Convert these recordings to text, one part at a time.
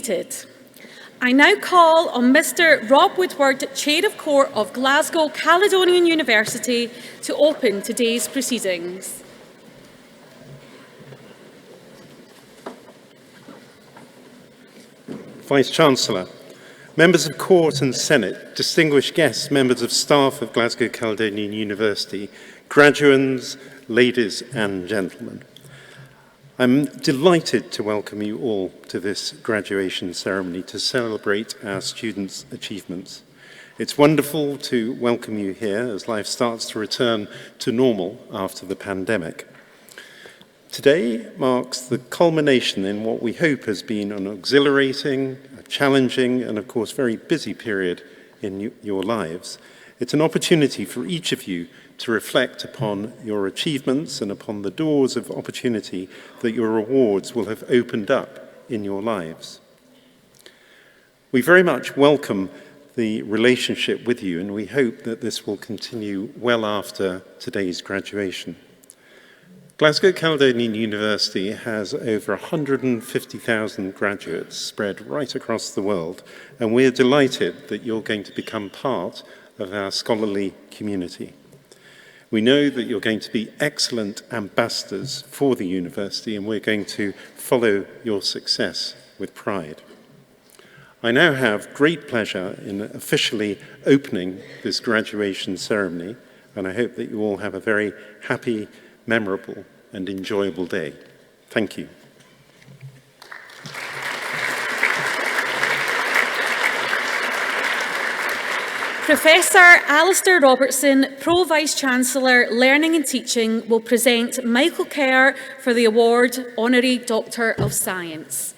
seated. I now call on Mr. Rob Woodward, Chair of Court of Glasgow Caledonian University, to open today's proceedings. Vice-Chancellor, members of Court and Senate, distinguished guests, members of staff of Glasgow Caledonian University, graduands, ladies and gentlemen. I'm delighted to welcome you all to this graduation ceremony to celebrate our students' achievements. It's wonderful to welcome you here as life starts to return to normal after the pandemic. Today marks the culmination in what we hope has been an exhilarating, challenging, and of course very busy period in your lives. It's an opportunity for each of you to reflect upon your achievements and upon the doors of opportunity that your awards will have opened up in your lives. We very much welcome the relationship with you, and we hope that this will continue well after today's graduation. Glasgow Caledonian University has over 150,000 graduates spread right across the world, and we're delighted that you're going to become part of our scholarly community. We know that you're going to be excellent ambassadors for the university, and we're going to follow your success with pride. I now have great pleasure in officially opening this graduation ceremony, and I hope that you all have a very happy, memorable and enjoyable day. Thank you. Professor Alistair Robertson, Pro Vice-Chancellor, Learning and Teaching, will present Michael Kerr for the award Honorary Doctor of Science.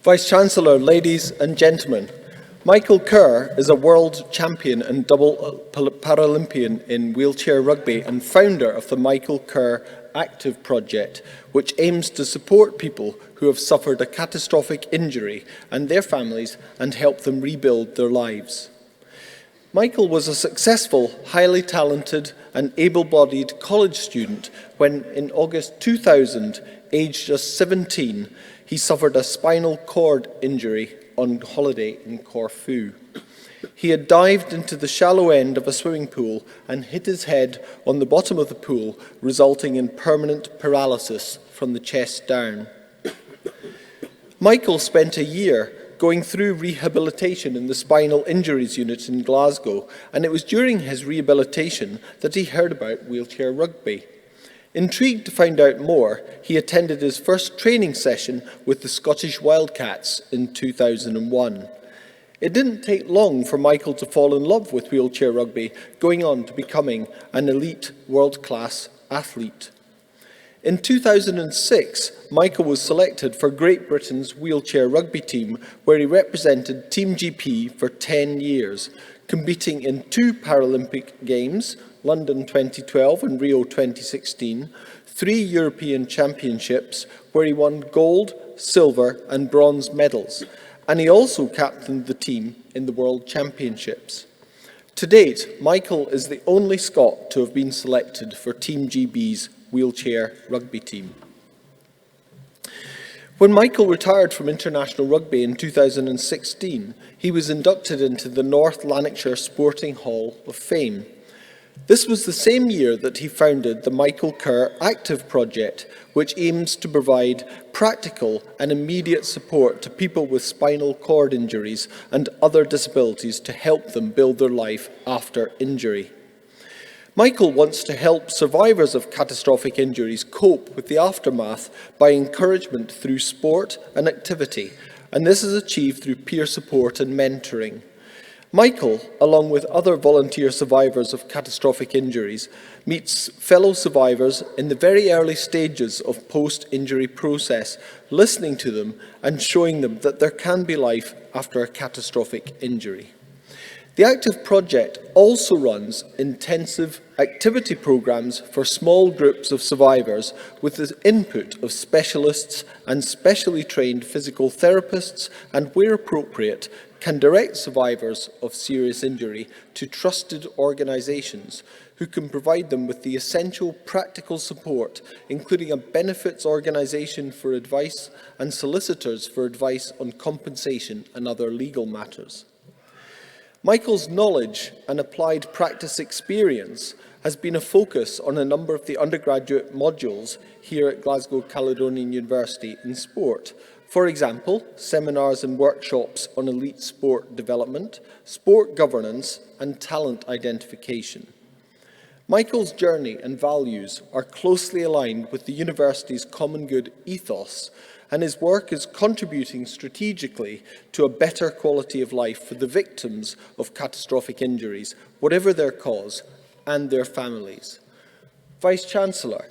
Vice-Chancellor, ladies and gentlemen, Michael Kerr is a world champion and double Paralympian in wheelchair rugby and founder of the Michael Kerr Active Project, which aims to support people who have suffered a catastrophic injury and their families and help them rebuild their lives. Michael was a successful, highly talented and able-bodied college student when, in August 2000, aged just 17, he suffered a spinal cord injury on holiday in Corfu. He had dived into the shallow end of a swimming pool and hit his head on the bottom of the pool, resulting in permanent paralysis from the chest down. Michael spent a year going through rehabilitation in the Spinal Injuries Unit in Glasgow, and it was during his rehabilitation that he heard about wheelchair rugby. Intrigued to find out more, he attended his first training session with the Scottish Wildcats in 2001. It didn't take long for Michael to fall in love with wheelchair rugby, going on to becoming an elite world-class athlete. In 2006, Michael was selected for Great Britain's wheelchair rugby team, where he represented Team GP for 10 years, competing in 2 Paralympic Games, London 2012 and Rio 2016, 3 European Championships, where he won gold, silver and bronze medals, and he also captained the team in the World Championships. To date, Michael is the only Scot to have been selected for Team GB's wheelchair rugby team. When Michael retired from international rugby in 2016, he was inducted into the North Lanarkshire Sporting Hall of Fame. This was the same year that he founded the Michael Kerr Active Project, which aims to provide practical and immediate support to people with spinal cord injuries and other disabilities to help them build their life after injury. Michael wants to help survivors of catastrophic injuries cope with the aftermath by encouragement through sport and activity, and this is achieved through peer support and mentoring. Michael, along with other volunteer survivors of catastrophic injuries, meets fellow survivors in the very early stages of post-injury process, listening to them and showing them that there can be life after a catastrophic injury. The The Active project also runs intensive activity programmes for small groups of survivors with the input of specialists and specially trained physical therapists, and where appropriate, can direct survivors of serious injury to trusted organisations who can provide them with the essential practical support, including a benefits organisation for advice and solicitors for advice on compensation and other legal matters. Michael's knowledge and applied practice experience has been a focus on a number of the undergraduate modules here at Glasgow Caledonian University in sport. For example, seminars and workshops on elite sport development, sport governance and talent identification. Michael's journey and values are closely aligned with the university's common good ethos, and his work is contributing strategically to a better quality of life for the victims of catastrophic injuries, whatever their cause, and their families. Vice-Chancellor,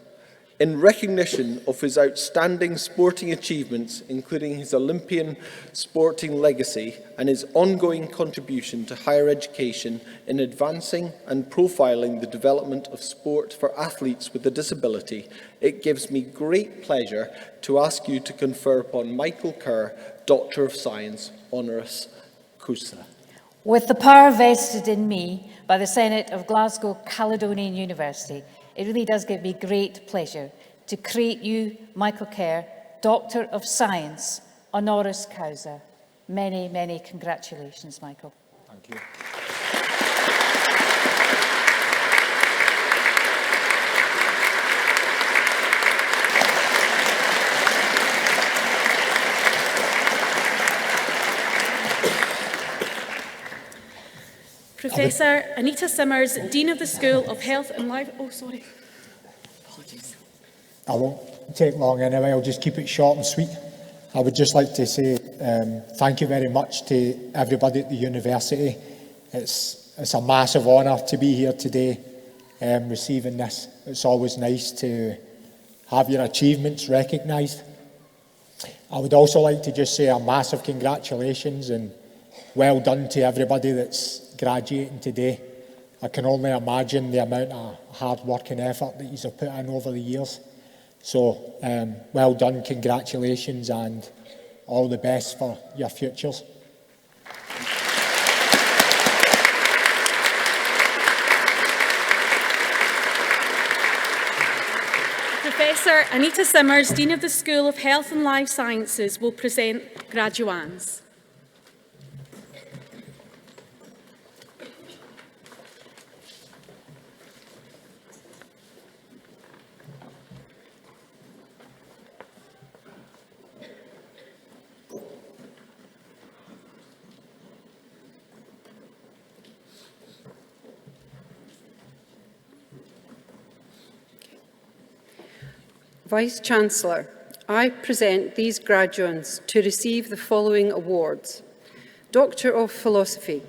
in recognition of his outstanding sporting achievements, including his Olympian sporting legacy and his ongoing contribution to higher education in advancing and profiling the development of sport for athletes with a disability, it gives me great pleasure to ask you to confer upon Michael Kerr, Doctor of Science, honoris causa. With the power vested in me by the Senate of Glasgow Caledonian University, it really does give me great pleasure to create you, Michael Kerr, Doctor of Science, honoris causa. Many, many congratulations, Michael. Thank you. Professor Anita Simmers, Dean of the School of Health and Life... Apologies. I won't take long anyway, I'll just keep it short and sweet. I would just like to say thank you very much to everybody at the university. It's a massive honour to be here today receiving this. It's always nice to have your achievements recognised. I would also like to just say a massive congratulations and well done to everybody that's graduating today. I can only imagine the amount of hard work and effort that you've put in over the years. So, well done, congratulations, and all the best for your futures. Professor Anita Simmers, Dean of the School of Health and Life Sciences, will present graduands. Vice-Chancellor, I present these graduates to receive the following awards. Doctor of Philosophy,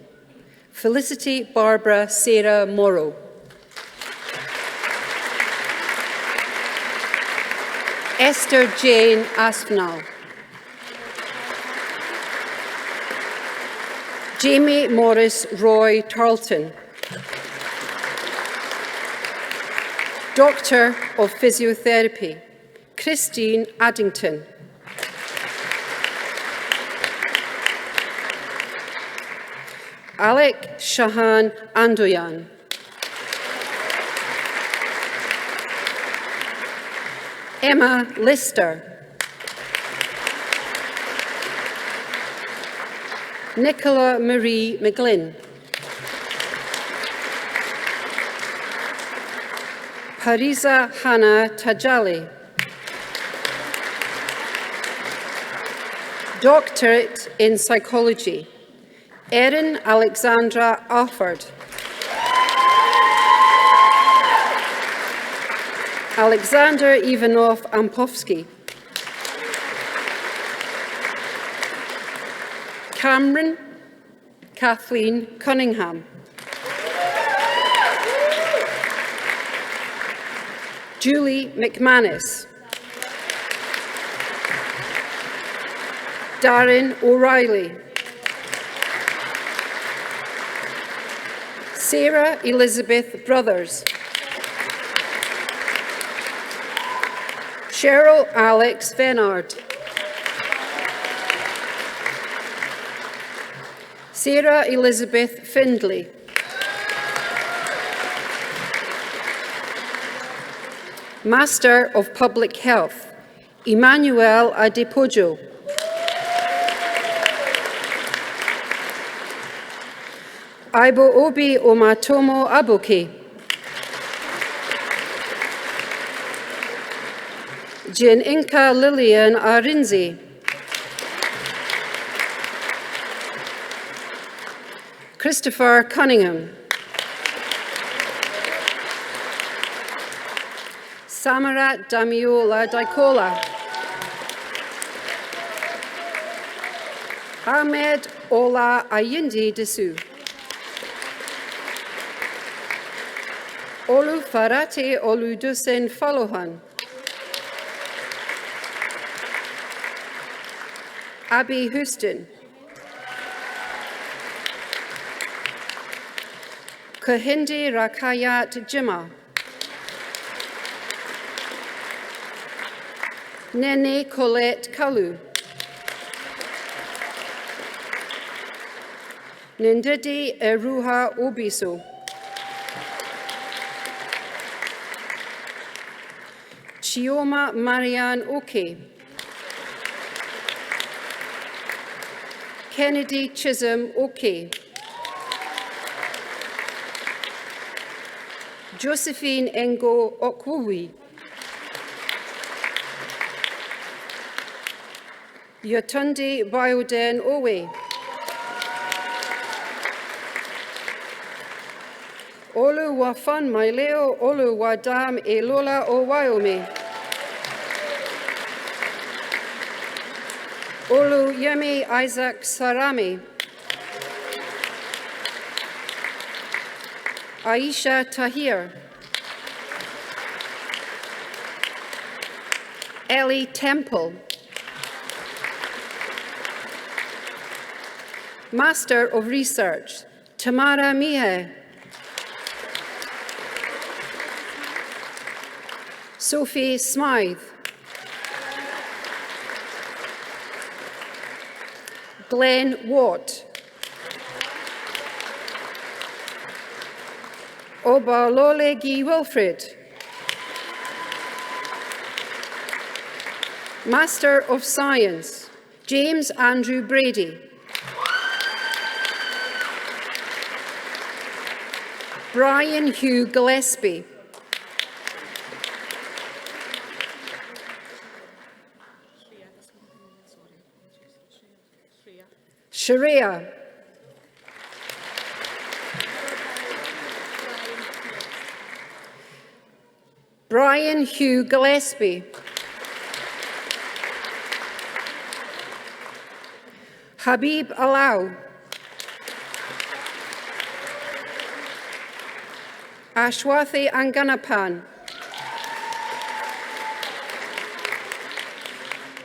Felicity Barbara Sarah Morrow. Esther Jane Aspinall. Jamie Morris Roy Tarleton. Doctor of Physiotherapy, Christine Addington. Alec Shahan Andoyan. Emma Lister. Nicola Marie McGlynn. Parisa Hannah Tajali. Doctorate in Psychology, Erin Alexandra Alford. Alexander Ivanov Ampovsky. Cameron Kathleen Cunningham. Julie McManus. Darren O'Reilly. Sarah Elizabeth Brothers. Cheryl Alex Venard. Sarah Elizabeth Findlay. Master of Public Health, Emmanuel Adepojo. Aibo Obi Omatomo Aboke. Jin Inka Lillian Arinze. Christopher Cunningham. Samarat Damiola Daikola. Ahmed Ola Ayindi Desu. Olu Farate Oludusen Falohan. Abby Houston. Kahindi Rakayat Jima. Nene Colette Kalu. Nindidi Eruha Obiso. Chioma Marianne Oke. Kennedy Chisholm Oke. Josephine Engo Okwui. Yotunde Bioden Owe. Olu Wafan Maileo Olu Wadam Elola Owaiome. Olu Yemi Isaac Sarami. Aisha Tahir. Ellie Temple. Master of Research, Tamara Mihe. Sophie Smythe. Glenn Watt. Obalolegi Wilfred. Master of Science, James Andrew Brady. Brian Hugh Gillespie. Sharia. Brian Hugh Gillespie. Habib Alau. Ashwathi Anganapan.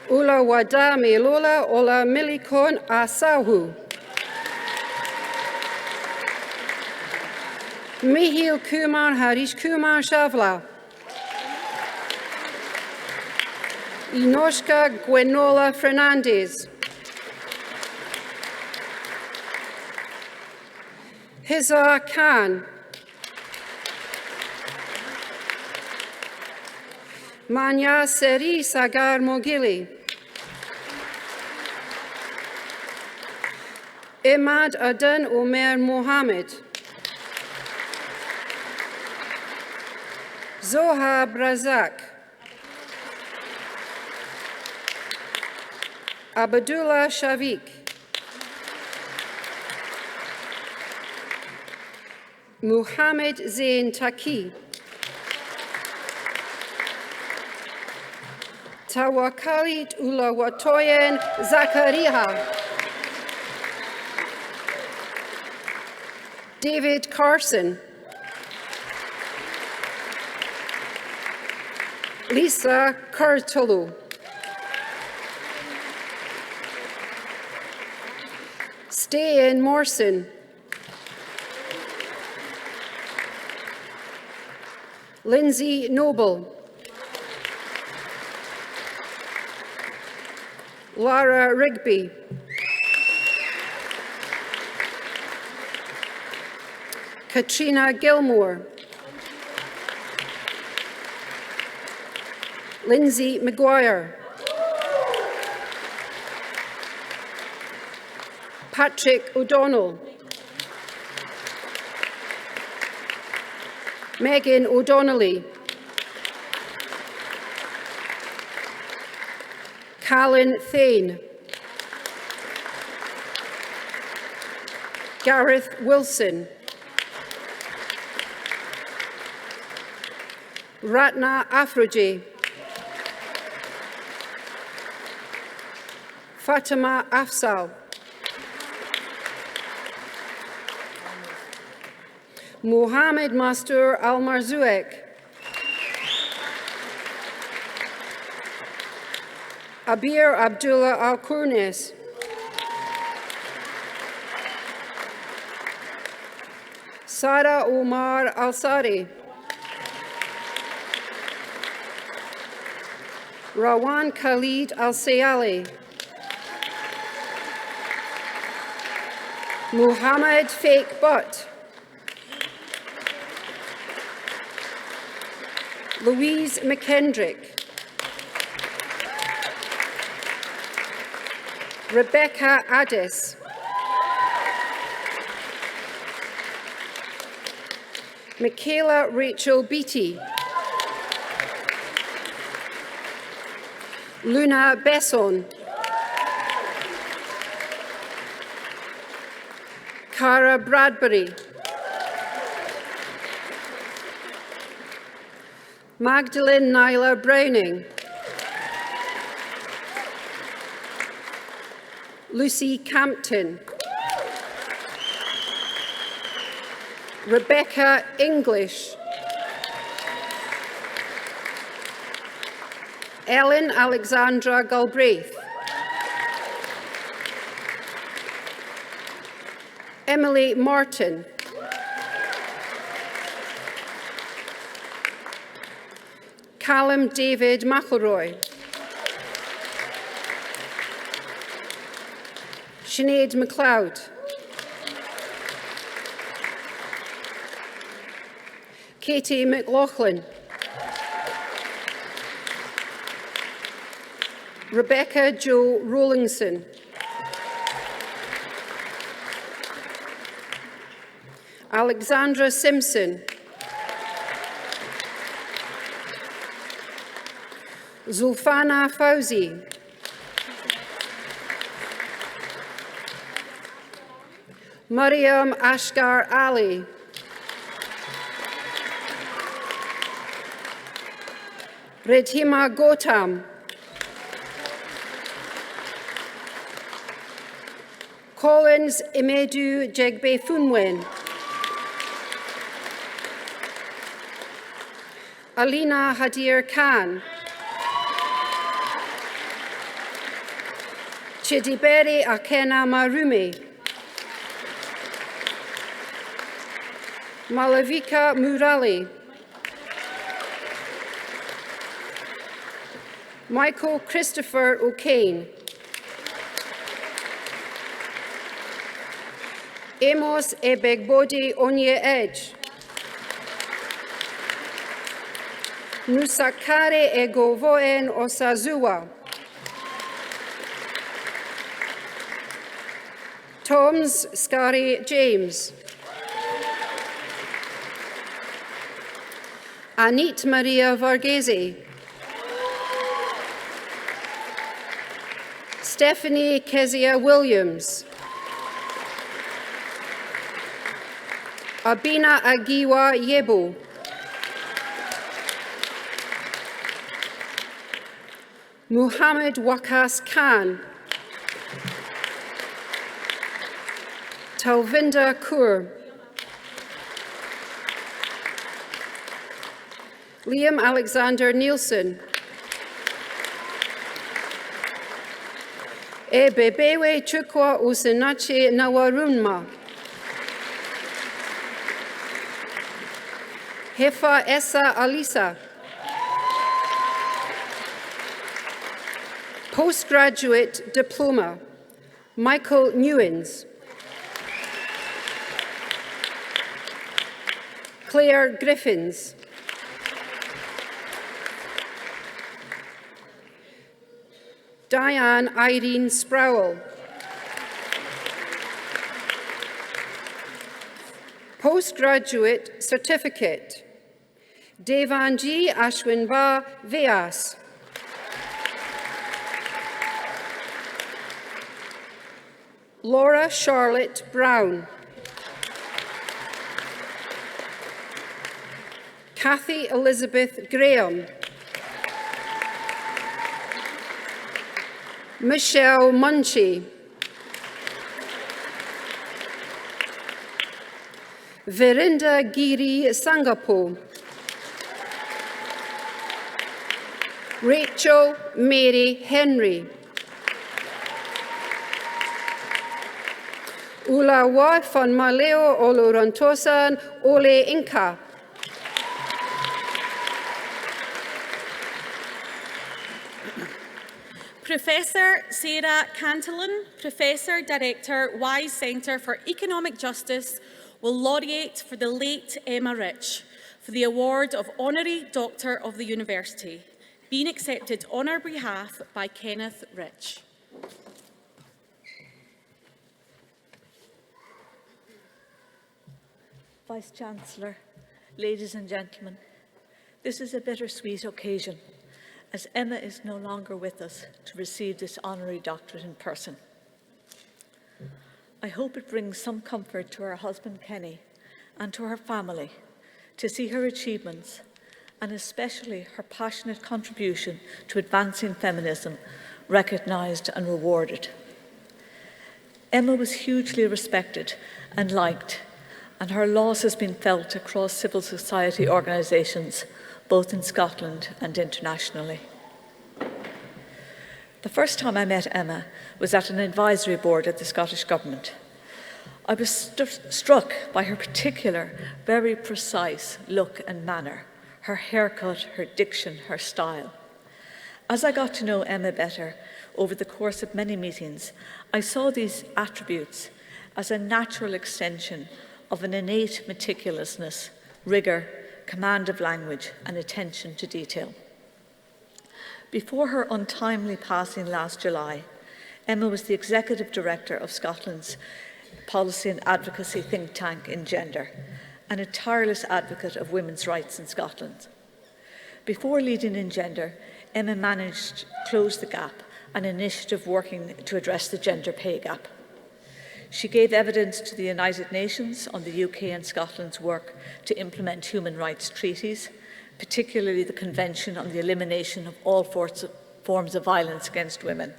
Ula Wada Melola Ola Milikon Asahu. Mihil Kumar Harish Kumar Shavla. Inoshka Gwenola Fernandez. Hizar Khan. Manya Seri Sagar Mogili. Imad Adan Omer Mohammed. Zohab Razak. Abdullah Shaviq. Muhammad Zain Taki. Tawakalit Ulawatoyen Zakaria. David Carson. Lisa Kurtulu. Stayan Morrison. Lindsay Noble. Lara Rigby. Katrina Gilmore. Lindsay Maguire. Patrick O'Donnell. Megan O'Donnelly. Callan Thane. Gareth Wilson. Ratna Afroji. Fatima Afsal. Mohammed Mastur Al-Marzuek. Abir Abdullah Al-Kurnes. Sara Omar Al-Sari. Rawan Khalid Al-Sayali. Muhammad Fake Butt. Louise McKendrick. Rebecca Addis. Michaela Rachel Beattie. Luna Besson. Cara Bradbury. Magdalene Nyla Browning. Lucy Campton. Rebecca English. Ellen Alexandra Galbraith. Emily Martin. Callum David McElroy. Sinead MacLeod. Katie McLaughlin. Rebecca Jo Rowlingson. Alexandra Simpson. Zulfana Fauzi. Mariam Ashgar Ali. Redhima Gautam. Collins Imedu Jegbe Funwen. Alina Hadir Khan. Chidiberi Akena Marumi. Malavika Murali. Michael Christopher O'Kane. Amos Ebegbodi Onye Edge. Nusakare Egovoen Osazuwa. Toms Scary James. Anit Maria Varghese. Stephanie Kezia Williams. Abina Agiwa Yebo. Muhammad Wakas Khan. Talvinda Kaur. Liam Alexander Nielsen. Ebebewe Chukwa Usinache Nawarunma. Hefa Essa Alisa. Postgraduate Diploma, Michael Newins. Claire Griffins. Diane Irene Sproul. Postgraduate Certificate, Devanji Ashwinva Vyas. Laura Charlotte Brown. Kathy Elizabeth Graham. Michelle Munchie. Verinda Giri Sangapo. Rachel Mary Henry. Ulawa van Maleo Olorantosan Ole Inca. Professor Sarah Cantillon, Professor Director, Wise Centre for Economic Justice, will laureate for the late Emma Rich for the award of Honorary Doctor of the University, being accepted on her behalf by Kenneth Rich. Vice-Chancellor, ladies and gentlemen, this is a bittersweet occasion as Emma is no longer with us to receive this honorary doctorate in person. I hope it brings some comfort to her husband Kenny and to her family to see her achievements and especially her passionate contribution to advancing feminism recognised and rewarded. Emma was hugely respected and liked, and her loss has been felt across civil society organisations, both in Scotland and internationally. The first time I met Emma was at an advisory board at the Scottish Government. I was struck by her particular, very precise look and manner, her haircut, her diction, her style. As I got to know Emma better over the course of many meetings, I saw these attributes as a natural extension of an innate meticulousness, rigour, command of language and attention to detail. Before her untimely passing last July, Emma was the Executive Director of Scotland's Policy and Advocacy think tank in gender and a tireless advocate of women's rights in Scotland. Before leading in gender, Emma managed to close the gap, an initiative working to address the gender pay gap. She gave evidence to the United Nations on the UK and Scotland's work to implement human rights treaties, particularly the Convention on the Elimination of All Forms of Violence Against Women.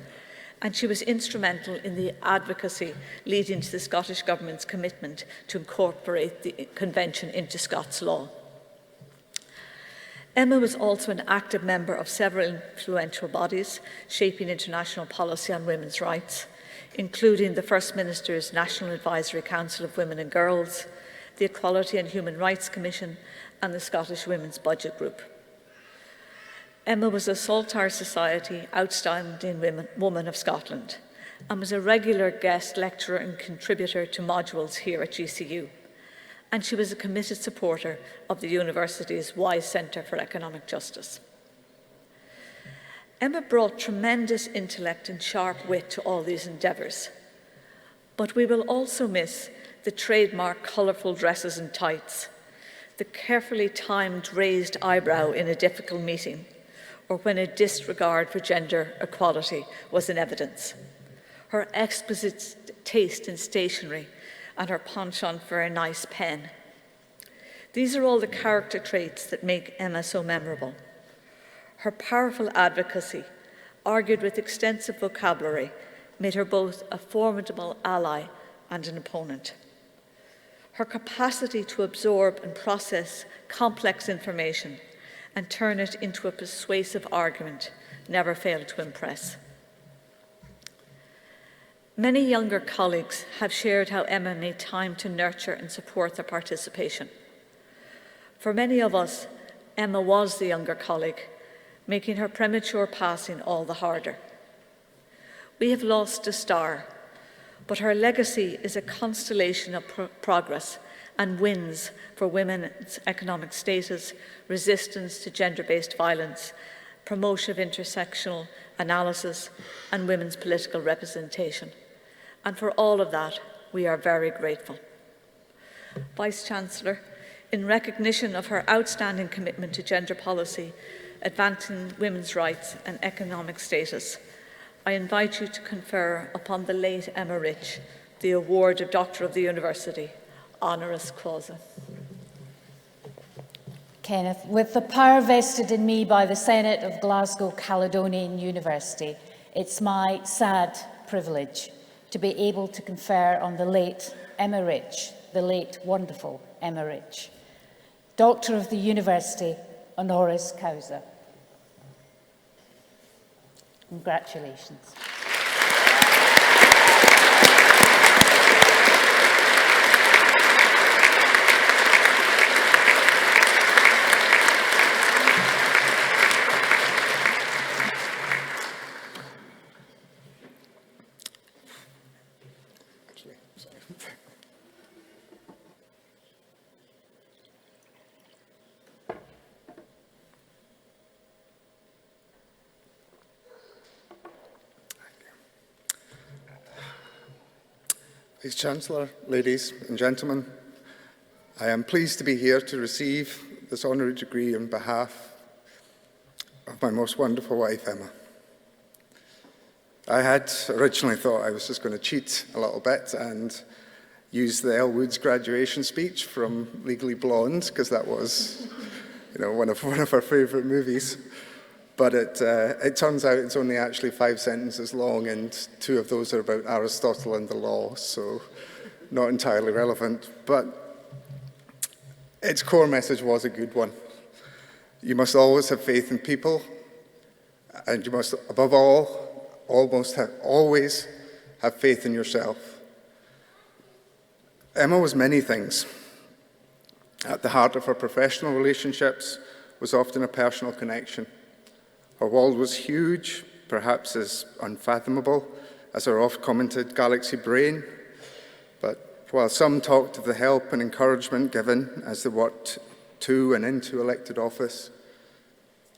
And she was instrumental in the advocacy leading to the Scottish Government's commitment to incorporate the Convention into Scots law. Emma was also an active member of several influential bodies shaping international policy on women's rights, including the First Minister's National Advisory Council of Women and Girls, the Equality and Human Rights Commission, and the Scottish Women's Budget Group. Emma was a Saltire Society Outstanding Woman of Scotland and was a regular guest lecturer and contributor to modules here at GCU. And she was a committed supporter of the university's Wise Centre for Economic Justice. Emma brought tremendous intellect and sharp wit to all these endeavours, but we will also miss the trademark colourful dresses and tights, the carefully timed raised eyebrow in a difficult meeting, or when a disregard for gender equality was in evidence, her exquisite taste in stationery and her penchant for a nice pen. These are all the character traits that make Emma so memorable. Her powerful advocacy, argued with extensive vocabulary, made her both a formidable ally and an opponent. Her capacity to absorb and process complex information and turn it into a persuasive argument never failed to impress. Many younger colleagues have shared how Emma made time to nurture and support their participation. For many of us, Emma was the younger colleague, making her premature passing all the harder. We have lost a star, but her legacy is a constellation of progress and wins for women's economic status, resistance to gender-based violence, promotion of intersectional analysis, and women's political representation. And for all of that, we are very grateful. Vice-Chancellor, in recognition of her outstanding commitment to gender policy, advancing women's rights and economic status, I invite you to confer upon the late Emma Rich the award of Doctor of the University, honoris causa. Kenneth, with the power vested in me by the Senate of Glasgow Caledonian University, it's my sad privilege to be able to confer on the late Emma Rich, the late wonderful Emma Rich, Doctor of the University, honoris causa. Congratulations. Vice-Chancellor, ladies and gentlemen, I am pleased to be here to receive this honorary degree on behalf of my most wonderful wife, Emma. I had originally thought I was just going to cheat a little bit and use the Elle Woods graduation speech from Legally Blonde, because that was, one of our favourite movies. But it turns out it's only actually 5 sentences long, and 2 of those are about Aristotle and the law, so not entirely relevant. But its core message was a good one. You must always have faith in people, and you must, above all, always have faith in yourself. Emma was many things. At the heart of her professional relationships was often a personal connection. Her world was huge, perhaps as unfathomable as her oft-commented galaxy brain. But while some talked of the help and encouragement given as they worked to and into elected office,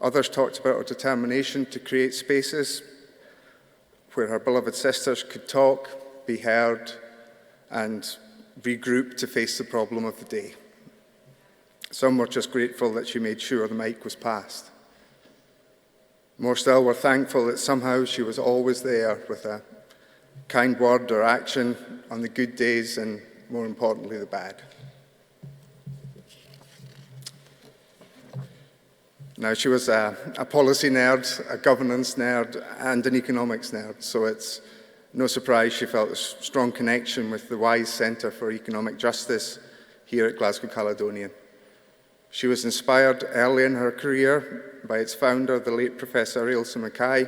others talked about her determination to create spaces where her beloved sisters could talk, be heard, and regroup to face the problem of the day. Some were just grateful that she made sure the mic was passed. More still, were thankful that somehow she was always there with a kind word or action on the good days and, more importantly, the bad. Now, she was a policy nerd, a governance nerd, and an economics nerd, so it's no surprise she felt a strong connection with the Wise Centre for Economic Justice here at Glasgow Caledonian. She was inspired early in her career by its founder, the late Professor Ailsa Mackay,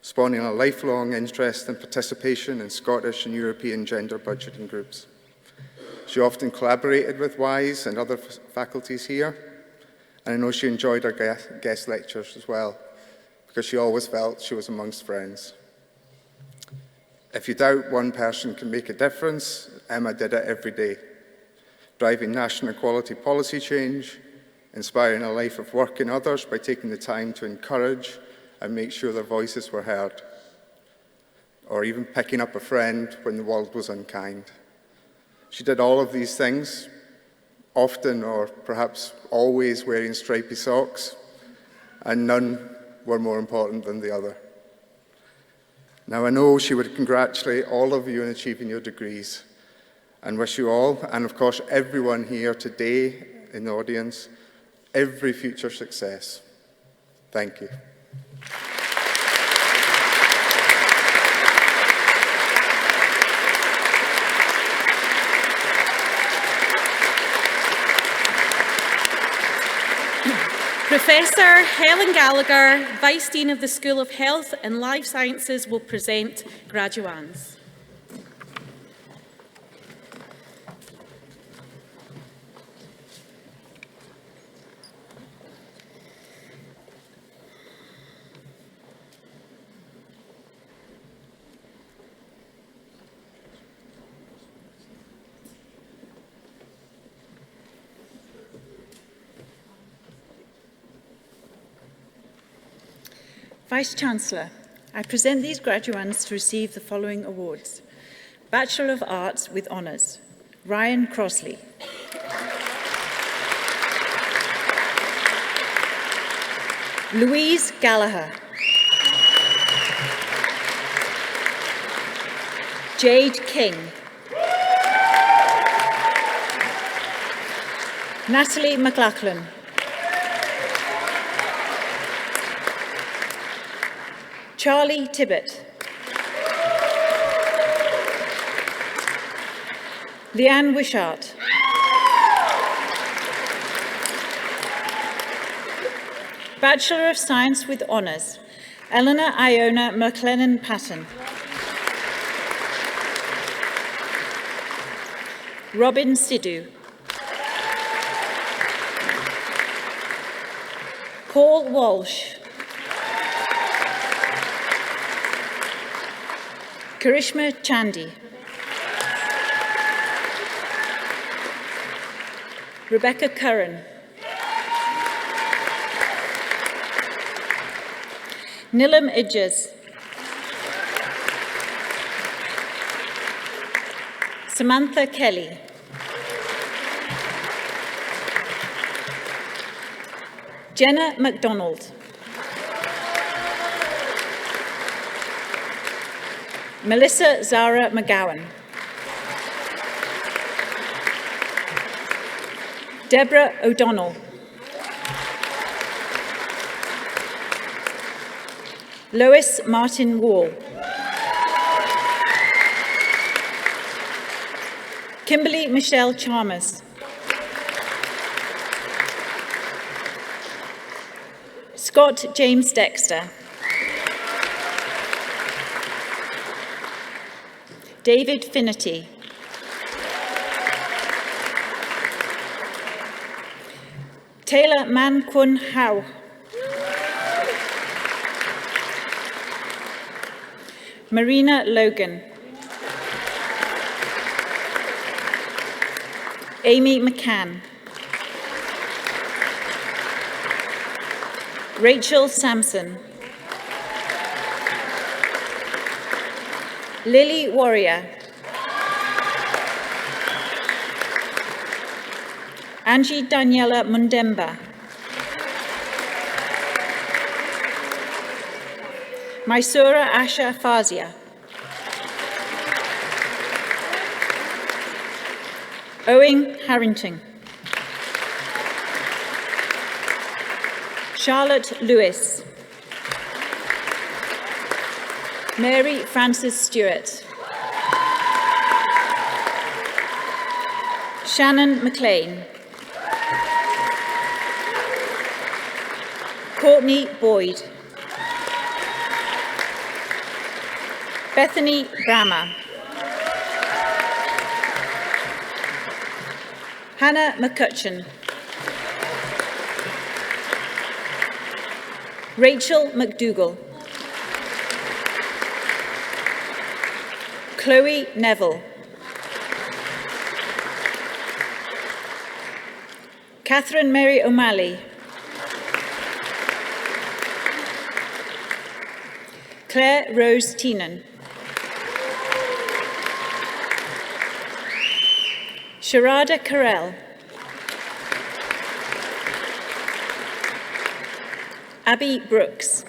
spawning a lifelong interest and participation in Scottish and European gender budgeting groups. She often collaborated with WISE and other faculties here, and I know she enjoyed our guest lectures as well, because she always felt she was amongst friends. If you doubt one person can make a difference, Emma did it every day, driving national equality policy change, inspiring a life of work in others by taking the time to encourage and make sure their voices were heard, or even picking up a friend when the world was unkind. She did all of these things, often or perhaps always wearing stripy socks, and none were more important than the other. Now, I know she would congratulate all of you in achieving your degrees, and wish you all, and of course everyone here today in the audience, every future success. Thank you. Professor Helen Gallagher, Vice Dean of the School of Health and Life Sciences, will present graduands. Vice-Chancellor, I present these graduands to receive the following awards. Bachelor of Arts with Honours, Ryan Crossley. Louise Gallagher. Jade King. Natalie McLachlan. Charlie Tibbett. Leanne Wishart. Bachelor of Science with Honours, Eleanor Iona McLennan Patton. Robin Sidhu. Paul Walsh. Karishma Chandy. Rebecca Curran. Nilam Idges. Samantha Kelly. Jenna MacDonald. Melissa Zara McGowan. Deborah O'Donnell. Lois Martin Wall. Kimberly Michelle Chalmers. Scott James Dexter. David Finnerty. Taylor Man Kwun Hao. Marina Logan. Amy McCann. Rachel Sampson. Lily Warrior. Angie Daniela Mundemba. Mysura Asha Fazia. Owen Harrington. Charlotte Lewis. Mary Frances Stewart. Shannon McLean. Courtney Boyd. Bethany Brammer. Hannah McCutcheon. Rachel McDougall. Chloe Neville. Catherine Mary O'Malley. Claire Rose Teenan. Sharada Carell. Abby Brooks.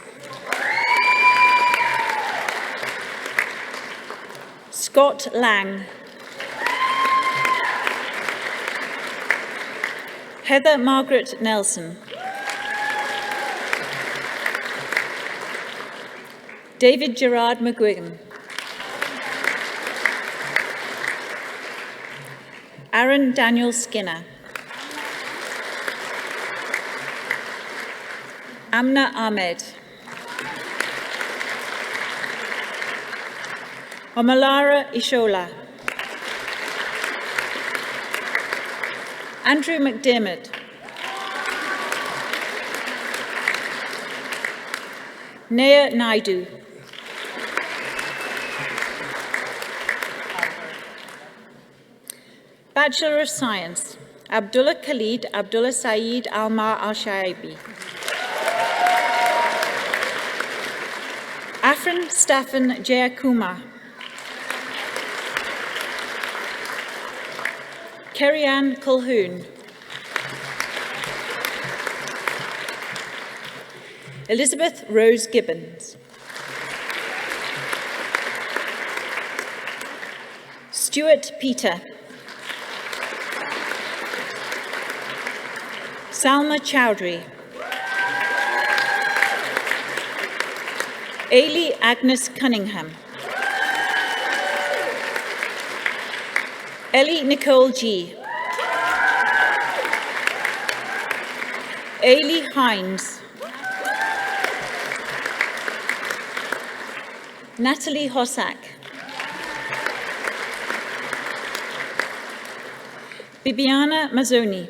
Scott Lang. Heather Margaret Nelson. David Gerard McGuigan. Aaron Daniel Skinner. Amna Ahmed. Omalara Ishola. Andrew McDermott. Naya Naidu. Bachelor of Science, Abdullah Khalid Abdullah Saeed Almar Al-Shaibi. Afrin Staffan Jayakuma. Kerry-Ann Colhoun. Elizabeth Rose Gibbons. Stuart Peter. Salma Chowdhury. Ailey Agnes Cunningham. Ellie Nicole G. Ailey Hines. Natalie Hossack. Bibiana Mazzoni.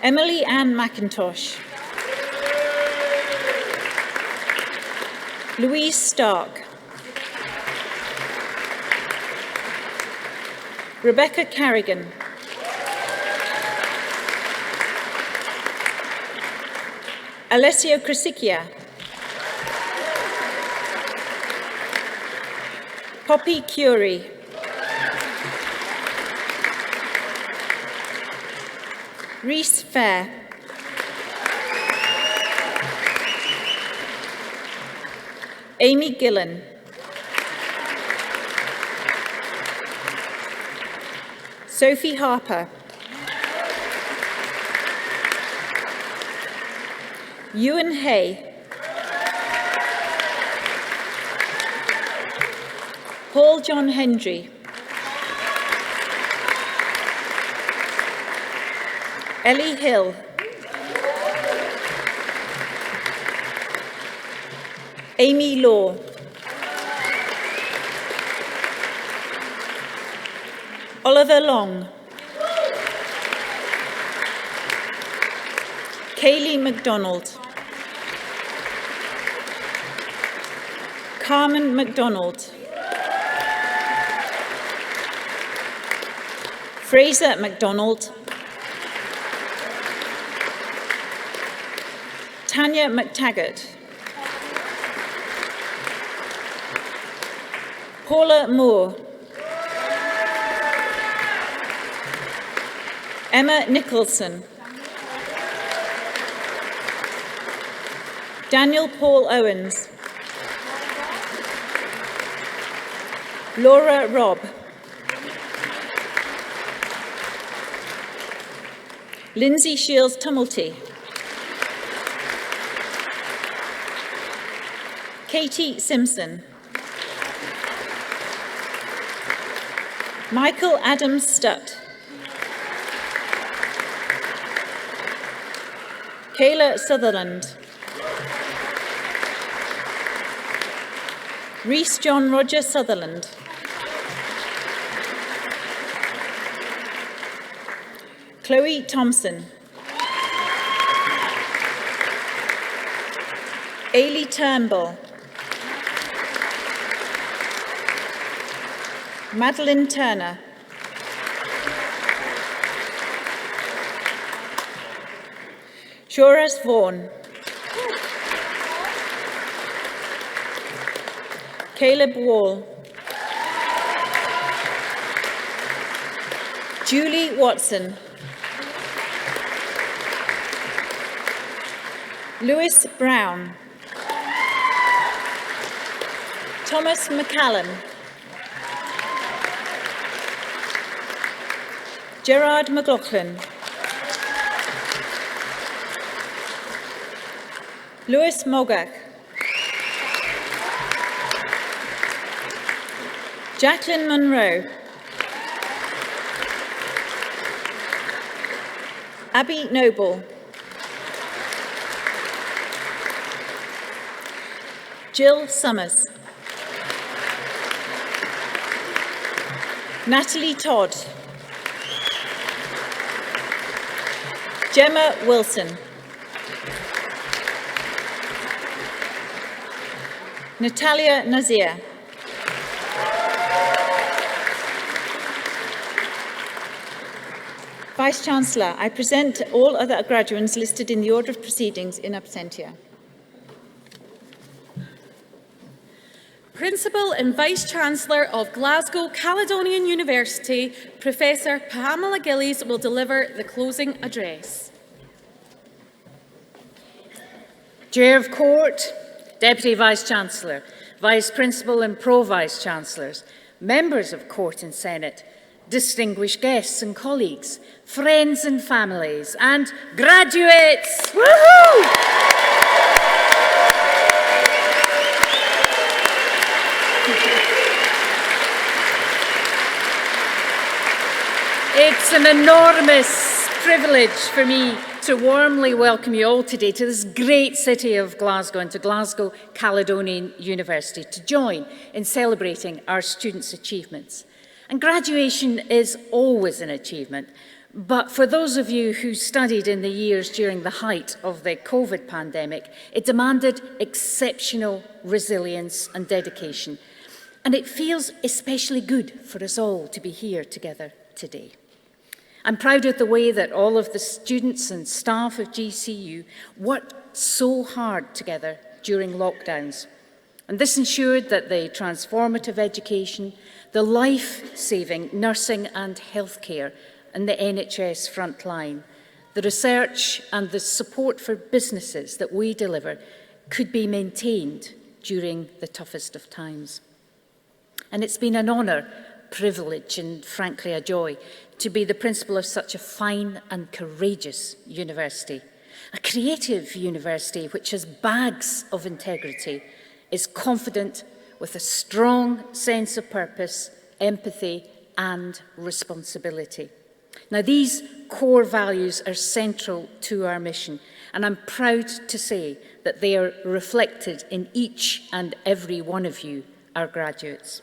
Emily Ann McIntosh. Louise Stark. Rebecca Carrigan. Alessio Crisicchia. Poppy Curie. Reese Fair. Amy Gillen. Sophie Harper. Ewan Hay. Paul John Hendry. Ellie Hill. Amy Law. Oliver Long. Kaylee MacDonald. Carmen MacDonald. Fraser MacDonald. Tanya McTaggart. Paula Moore. Emma Nicholson. Daniel Paul Owens. Laura Robb. Lindsay Shields Tumulty. Katie Simpson. Michael Adams Stutt. Kayla Sutherland. Reese John Roger Sutherland. Chloe Thompson. Ailey Turnbull. Madeline Turner. Shoras Vaughan. Caleb Wall. Julie Watson. Lewis Brown. Thomas McCallum. Gerard McLaughlin. Lewis Mogak. Jacqueline Monroe. Abby Noble. Jill Summers. Natalie Todd. Gemma Wilson. Natalia Nazir. Vice-Chancellor, I present all other graduands listed in the order of proceedings in absentia. Principal and Vice-Chancellor of Glasgow Caledonian University, Professor Pamela Gillies, will deliver the closing address. Chair of Court, Deputy Vice-Chancellor, Vice-Principal and Pro-Vice-Chancellors, members of Court and Senate, distinguished guests and colleagues, friends and families, and graduates! Woohoo! It's an enormous privilege for me to warmly welcome you all today to this great city of Glasgow and to Glasgow Caledonian University to join in celebrating our students' achievements. And graduation is always an achievement, but for those of you who studied in the years during the height of the COVID pandemic, it demanded exceptional resilience and dedication. And it feels especially good for us all to be here together today. I'm proud of the way that all of the students and staff of GCU worked so hard together during lockdowns. And this ensured that the transformative education, the life-saving nursing and healthcare and the NHS frontline, the research and the support for businesses that we deliver could be maintained during the toughest of times. And it's been an honour, privilege and frankly a joy to be the principal of such a fine and courageous university. A creative university which has bags of integrity, is confident with a strong sense of purpose, empathy and responsibility. Now these core values are central to our mission and I'm proud to say that they are reflected in each and every one of you, our graduates.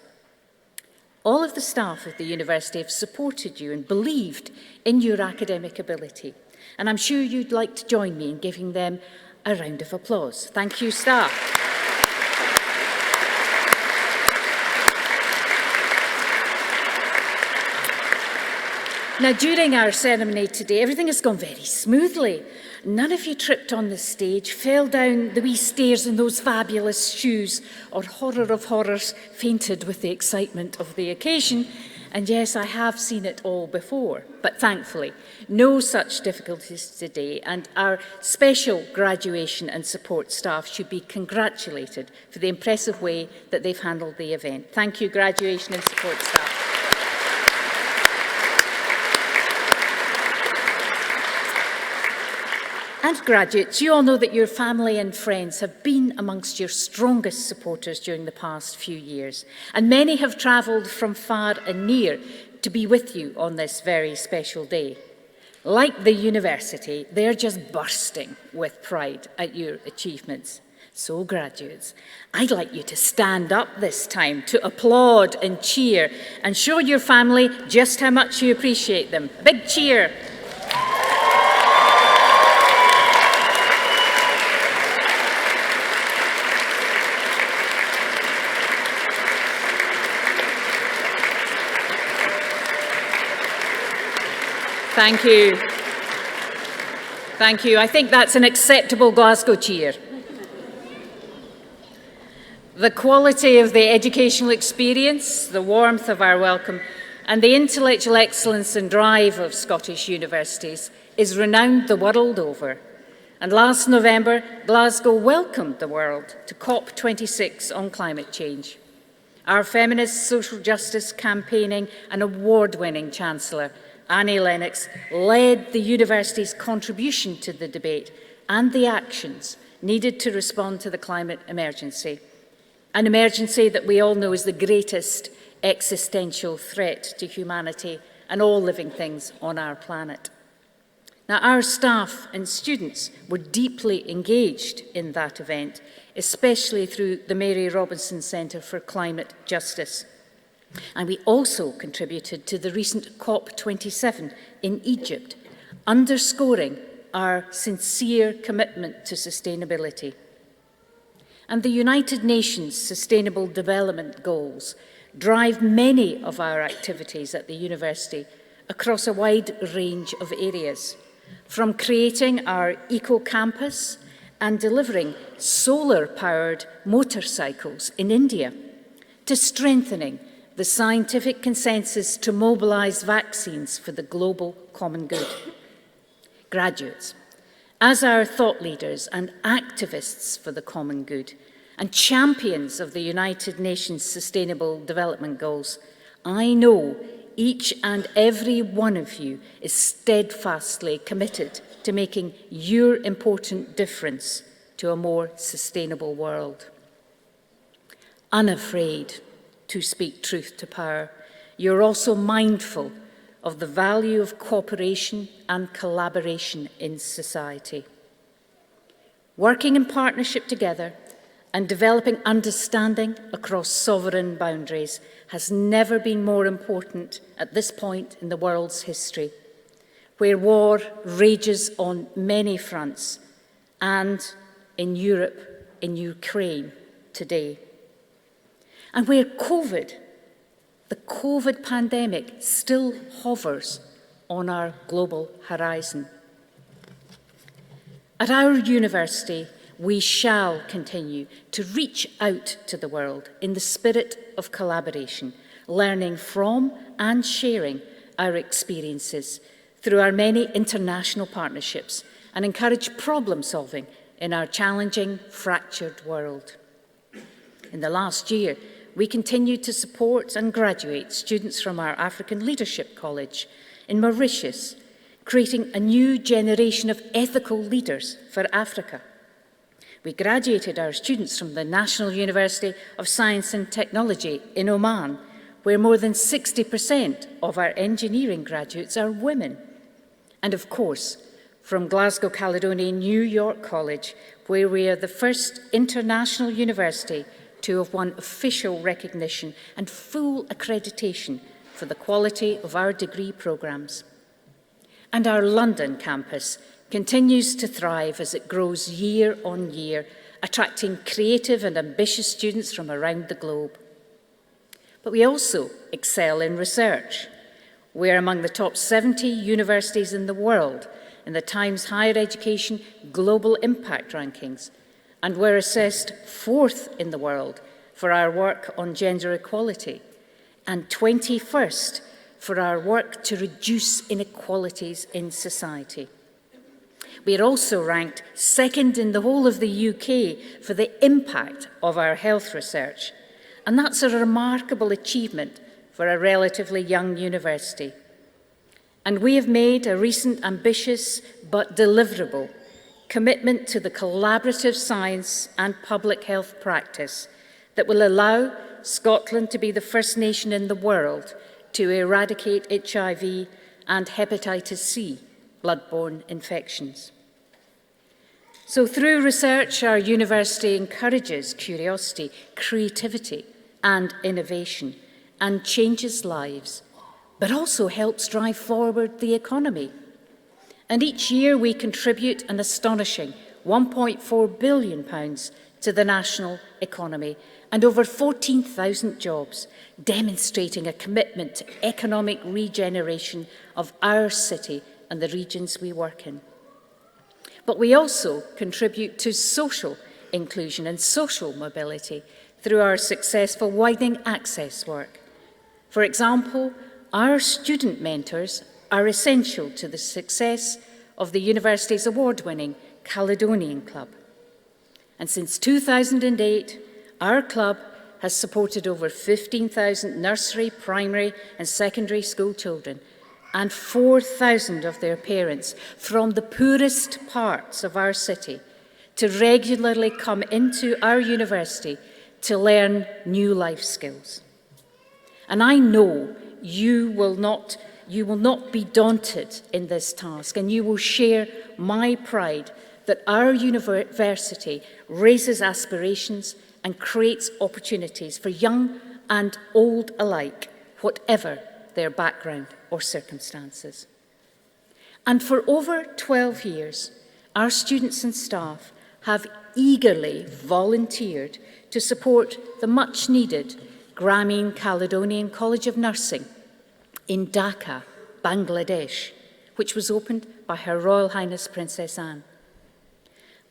All of the staff of the university have supported you and believed in your academic ability. And I'm sure you'd like to join me in giving them a round of applause. Thank you, staff. Now, during our ceremony today, everything has gone very smoothly. None of you tripped on the stage, fell down the wee stairs in those fabulous shoes, or horror of horrors, fainted with the excitement of the occasion. And yes, I have seen it all before, but thankfully, no such difficulties today, and our special graduation and support staff should be congratulated for the impressive way that they've handled the event. Thank you, graduation and support staff. And graduates, you all know that your family and friends have been amongst your strongest supporters during the past few years, and many have travelled from far and near to be with you on this very special day. Like the university, they're just bursting with pride at your achievements. So graduates, I'd like you to stand up this time to applaud and cheer and show your family just how much you appreciate them. Big cheer. Thank you. Thank you. I think that's an acceptable Glasgow cheer. The quality of the educational experience, the warmth of our welcome, and the intellectual excellence and drive of Scottish universities is renowned the world over. And last November, Glasgow welcomed the world to COP26 on climate change. Our feminist social justice campaigning and award-winning Chancellor, Annie Lennox, led the university's contribution to the debate and the actions needed to respond to the climate emergency, an emergency that we all know is the greatest existential threat to humanity and all living things on our planet. Now, our staff and students were deeply engaged in that event, especially through the Mary Robinson Centre for Climate Justice. And we also contributed to the recent COP27 in Egypt, underscoring our sincere commitment to sustainability. And the United Nations Sustainable Development Goals drive many of our activities at the university across a wide range of areas, from creating our eco-campus and delivering solar-powered motorcycles in India, to strengthening the scientific consensus to mobilise vaccines for the global common good. Graduates, as our thought leaders and activists for the common good and champions of the United Nations Sustainable Development Goals, I know each and every one of you is steadfastly committed to making your important difference to a more sustainable world. Unafraid to speak truth to power, you're also mindful of the value of cooperation and collaboration in society. Working in partnership together and developing understanding across sovereign boundaries has never been more important at this point in the world's history, where war rages on many fronts and in Europe, in Ukraine today, and where the COVID pandemic still hovers on our global horizon. At our university, we shall continue to reach out to the world in the spirit of collaboration, learning from and sharing our experiences through our many international partnerships, and encourage problem solving in our challenging, fractured world. In the last year, we continued to support and graduate students from our African Leadership College in Mauritius, creating a new generation of ethical leaders for Africa. We graduated our students from the National University of Science and Technology in Oman, where more than 60% of our engineering graduates are women. And of course, from Glasgow Caledonian New York College, where we are the first international university to have won official recognition and full accreditation for the quality of our degree programmes. And our London campus continues to thrive as it grows year on year, attracting creative and ambitious students from around the globe. But we also excel in research. We're among the top 70 universities in the world in the Times Higher Education Global Impact Rankings, and we're assessed 4th in the world for our work on gender equality and 21st for our work to reduce inequalities in society. We are also ranked 2nd in the whole of the UK for the impact of our health research, and that's a remarkable achievement for a relatively young university. And we have made a recent ambitious but deliverable commitment to the collaborative science and public health practice that will allow Scotland to be the first nation in the world to eradicate HIV and hepatitis C, bloodborne infections. So through research, our university encourages curiosity, creativity and innovation, and changes lives, but also helps drive forward the economy. And each year we contribute an astonishing £1.4 billion to the national economy and over 14,000 jobs, demonstrating a commitment to economic regeneration of our city and the regions we work in. But we also contribute to social inclusion and social mobility through our successful widening access work. For example, our student mentors are essential to the success of the university's award-winning Caledonian Club. And since 2008, our club has supported over 15,000 nursery, primary and secondary school children and 4,000 of their parents from the poorest parts of our city to regularly come into our university to learn new life skills. And I know you will not be daunted in this task, and you will share my pride that our university raises aspirations and creates opportunities for young and old alike, whatever their background or circumstances. And for over 12 years, our students and staff have eagerly volunteered to support the much-needed Grameen Caledonian College of Nursing in Dhaka, Bangladesh, which was opened by Her Royal Highness Princess Anne.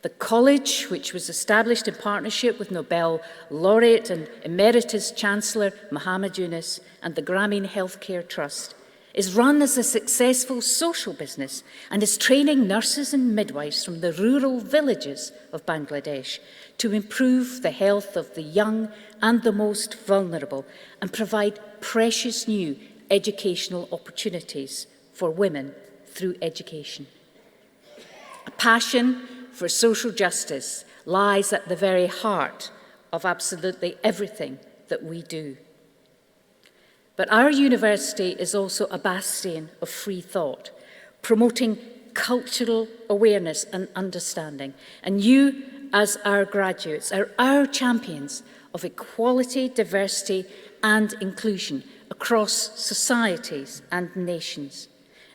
The college, which was established in partnership with Nobel laureate and Emeritus Chancellor Muhammad Yunus and the Grameen Healthcare Trust, is run as a successful social business and is training nurses and midwives from the rural villages of Bangladesh to improve the health of the young and the most vulnerable and provide precious new educational opportunities for women through education. A passion for social justice lies at the very heart of absolutely everything that we do. But our university is also a bastion of free thought, promoting cultural awareness and understanding. And you, as our graduates, are our champions of equality, diversity, and inclusion across societies and nations.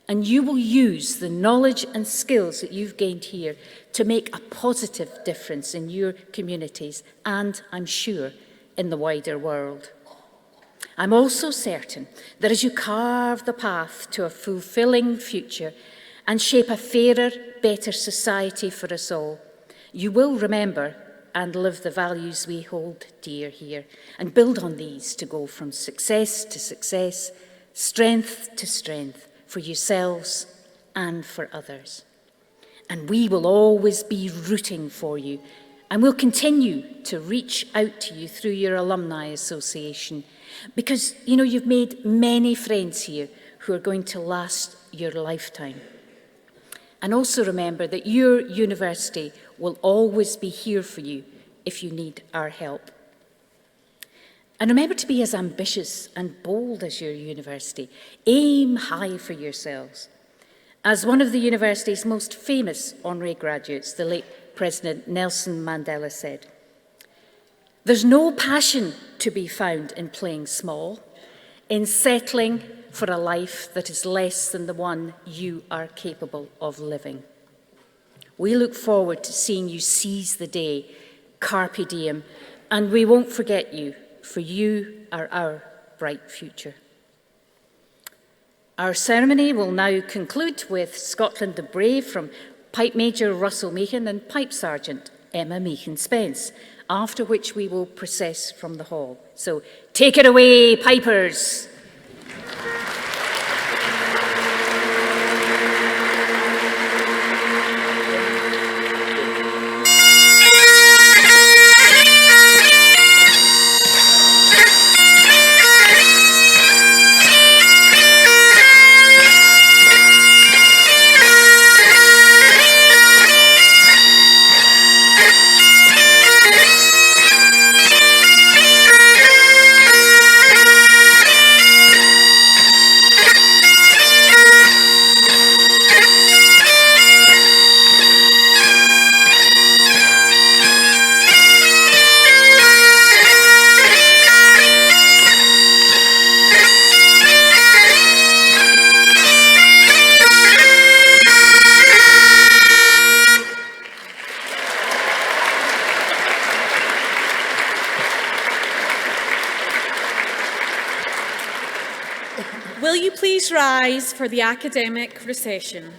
And you will use the knowledge and skills that you've gained here to make a positive difference in your communities and, I'm sure, in the wider world. I'm also certain that as you carve the path to a fulfilling future and shape a fairer, better society for us all, you will remember and live the values we hold dear here and build on these to go from success to success, strength to strength, for yourselves and for others. And we will always be rooting for you, and we'll continue to reach out to you through your alumni association, because, you know, you've made many friends here who are going to last your lifetime. And also remember that your university will always be here for you if you need our help. And remember to be as ambitious and bold as your university. Aim high for yourselves. As one of the university's most famous honorary graduates, the late President Nelson Mandela, said, "There's no passion to be found in playing small, in settling for a life that is less than the one you are capable of living." We look forward to seeing you seize the day, carpe diem, and we won't forget you, for you are our bright future. Our ceremony will now conclude with Scotland the Brave from Pipe Major Russell Meehan and Pipe Sergeant Emma Meehan-Spence, after which we will process from the hall. So take it away, pipers. Will you please rise for the academic recession?